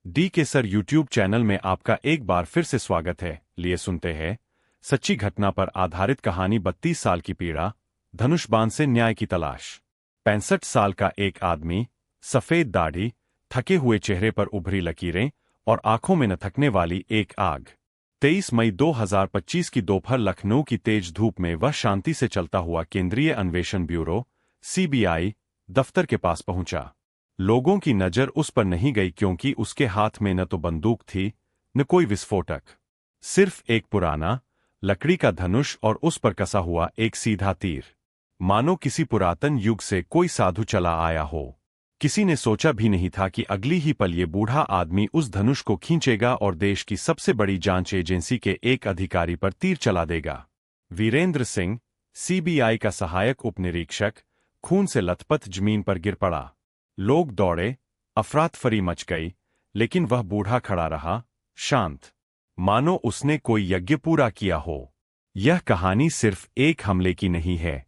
D के sir YouTube channel में आपका एक बार फिर से स्वागत है। लिए सुनते हैं सच्ची घटना पर आधारित कहानी 32 साल की पीड़ा, धनुष बाण से न्याय की तलाश। 65 साल का एक आदमी, सफेद दाढ़ी, थके हुए चेहरे पर उभरी लकीरें और आंखों में न थकने वाली एक आग। 23 मई 2025 की दोपहर लखनऊ की तेज धूप में वह शांति से चलता हुआ केंद्रीय अन्वेषण ब्यूरो (सीबीआई) दफ्तर के पास पहुंचा। लोगों की नजर उस पर नहीं गई क्योंकि उसके हाथ में न तो बंदूक थी न कोई विस्फोटक, सिर्फ एक पुराना लकड़ी का धनुष और उस पर कसा हुआ एक सीधा तीर, मानो किसी पुरातन युग से कोई साधु चला आया हो। किसी ने सोचा भी नहीं था कि अगली ही पल ये बूढ़ा आदमी उस धनुष को खींचेगा और देश की सबसे बड़ी जांच एजेंसी के एक अधिकारी पर तीर चला देगा। वीरेंद्र सिंह, सीबीआई का सहायक उपनिरीक्षक, खून से लथपथ जमीन पर गिर पड़ा। लोग दौड़े, अफरातफरी मच गई, लेकिन वह बूढ़ा खड़ा रहा, शांत, मानो उसने कोई यज्ञ पूरा किया हो। यह कहानी सिर्फ एक हमले की नहीं है।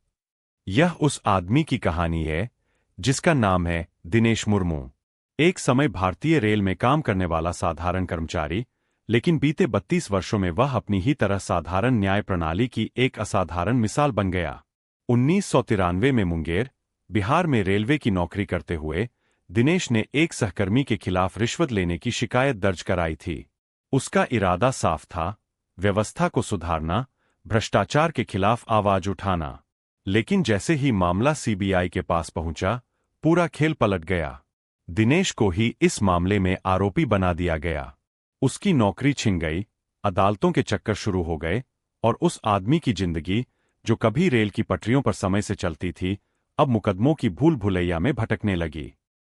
यह उस आदमी की कहानी है जिसका नाम है दिनेश मुर्मू। एक समय भारतीय रेल में काम करने वाला साधारण कर्मचारी, लेकिन बीते 32 वर्षों में वह अपनी ही तरह साधारण न्याय प्रणाली की एक असाधारण मिसाल बन गया। 1993 में मुंगेर, बिहार में रेलवे की नौकरी करते हुए दिनेश ने एक सहकर्मी के खिलाफ रिश्वत लेने की शिकायत दर्ज कराई थी। उसका इरादा साफ था, व्यवस्था को सुधारना, भ्रष्टाचार के खिलाफ आवाज उठाना। लेकिन जैसे ही मामला सीबीआई के पास पहुंचा, पूरा खेल पलट गया। दिनेश को ही इस मामले में आरोपी बना दिया गया। उसकी नौकरी छिन गई, अदालतों के चक्कर शुरू हो गए और उस आदमी की जिंदगी, जो कभी रेल की पटरियों पर समय से चलती थी, अब मुकदमों की भूल भुलैया में भटकने लगी।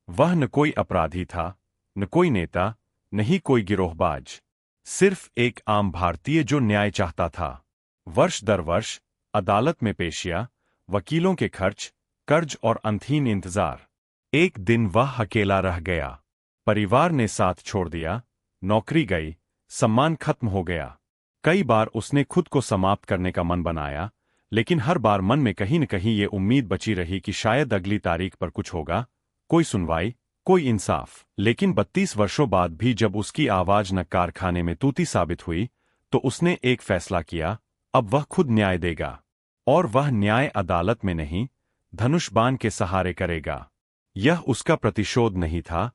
वह न कोई अपराधी था, न कोई नेता, न ही कोई गिरोहबाज, सिर्फ एक आम भारतीय जो न्याय चाहता था। वर्ष दर वर्ष अदालत में पेशियां, वकीलों के खर्च, कर्ज और अंतहीन इंतजार। एक दिन वह अकेला रह गया। परिवार ने साथ छोड़ दिया, नौकरी गई, सम्मान खत्म हो गया। कई बार उसने खुद को समाप्त करने का मन बनाया, लेकिन हर बार मन में कहीं न कहीं ये उम्मीद बची रही कि शायद अगली तारीख पर कुछ होगा, कोई सुनवाई, कोई इंसाफ। लेकिन 32 वर्षों बाद भी जब उसकी आवाज न कारखाने में तूती साबित हुई, तो उसने एक फैसला किया, अब वह खुद न्याय देगा। और वह न्याय अदालत में नहीं, धनुष बाण के सहारे करेगा। यह उसका प्रतिशोध नहीं था,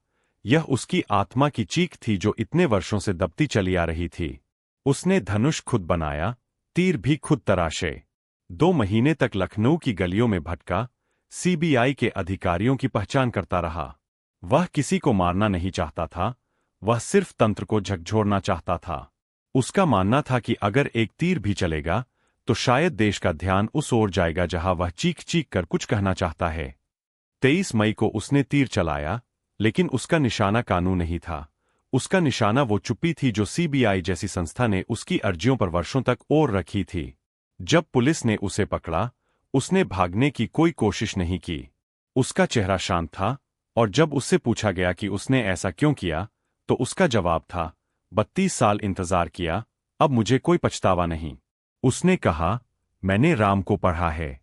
यह उसकी आत्मा की चीख थी जो इतने वर्षों से दबती चली आ रही थी। उसने धनुष खुद बनाया, तीर भी खुद तराशे। 2 महीने तक लखनऊ की गलियों में भटका, सीबीआई के अधिकारियों की पहचान करता रहा। वह किसी को मारना नहीं चाहता था, वह सिर्फ तंत्र को झकझोरना चाहता था। उसका मानना था कि अगर एक तीर भी चलेगा, तो शायद देश का ध्यान उस ओर जाएगा जहां वह चीख चीख कर कुछ कहना चाहता है। 23 मई को उसने तीर चलाया, लेकिन उसका निशाना कानून नहीं था। उसका निशाना वो चुप्पी थी जो सीबीआई जैसी संस्था ने उसकी अर्जियों पर वर्षों तक ओर रखी थी। जब पुलिस ने उसे पकड़ा, उसने भागने की कोई कोशिश नहीं की। उसका चेहरा शांत था, और जब उससे पूछा गया कि उसने ऐसा क्यों किया, तो उसका जवाब था, 32 साल इंतजार किया, अब मुझे कोई पछतावा नहीं। उसने कहा, मैंने राम को पढ़ा है।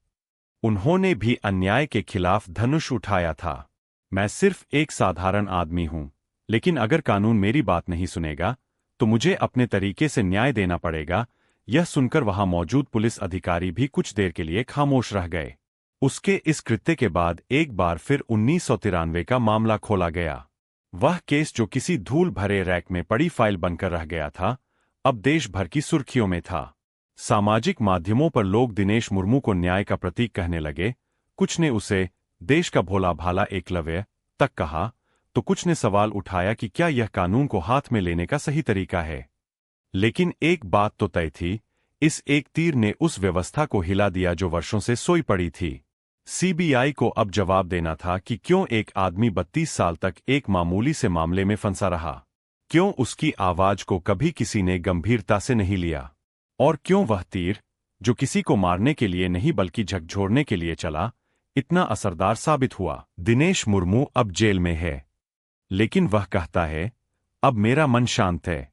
उन्होंने भी अन्याय के खिलाफ धनुष उठाया था। मैं सिर्फ एक साधारण आदमी हूं, लेकिन अगर कानून मेरी बात नहीं सुनेगा, तो मुझे अपने तरीके से न्याय देना पड़ेगा। यह सुनकर वहां मौजूद पुलिस अधिकारी भी कुछ देर के लिए खामोश रह गए। उसके इस कृत्य के बाद एक बार फिर 1993 का मामला खोला गया। वह केस जो किसी धूल भरे रैक में पड़ी फाइल बनकर रह गया था, अब देश भर की सुर्खियों में था। सामाजिक माध्यमों पर लोग दिनेश मुर्मू को न्याय का प्रतीक कहने लगे। कुछ ने उसे देश का भोला भाला एकलव्य तक कहा, तो कुछ ने सवाल उठाया कि क्या यह कानून को हाथ में लेने का सही तरीका है। लेकिन एक बात तो तय थी, इस एक तीर ने उस व्यवस्था को हिला दिया जो वर्षों से सोई पड़ी थी। सीबीआई को अब जवाब देना था कि क्यों एक आदमी 32 साल तक एक मामूली से मामले में फंसा रहा, क्यों उसकी आवाज को कभी किसी ने गंभीरता से नहीं लिया, और क्यों वह तीर, जो किसी को मारने के लिए नहीं बल्कि झकझोरने के लिए चला, इतना असरदार साबित हुआ। दिनेश मुर्मू अब जेल में है, लेकिन वह कहता है, अब मेरा मन शांत है,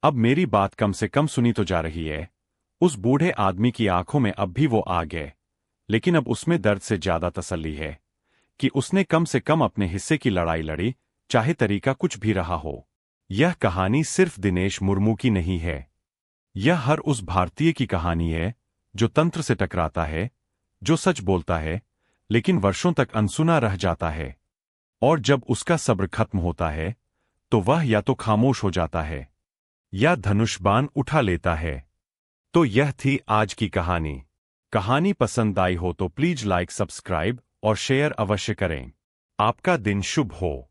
अब मेरी बात कम से कम सुनी तो जा रही है। उस बूढ़े आदमी की आंखों में अब भी वो आग है, लेकिन अब उसमें दर्द से ज्यादा तसल्ली है कि उसने कम से कम अपने हिस्से की लड़ाई लड़ी, चाहे तरीका कुछ भी रहा हो। यह कहानी सिर्फ दिनेश मुर्मू की नहीं है। यह हर उस भारतीय की कहानी है जो तंत्र से टकराता है, जो सच बोलता है लेकिन वर्षों तक अनसुना रह जाता है, और जब उसका सब्र खत्म होता है तो वह या तो खामोश हो जाता है या धनुष बाण उठा लेता है। तो यह थी आज की कहानी। कहानी पसंद आई हो तो प्लीज लाइक, सब्सक्राइब और शेयर अवश्य करें। आपका दिन शुभ हो।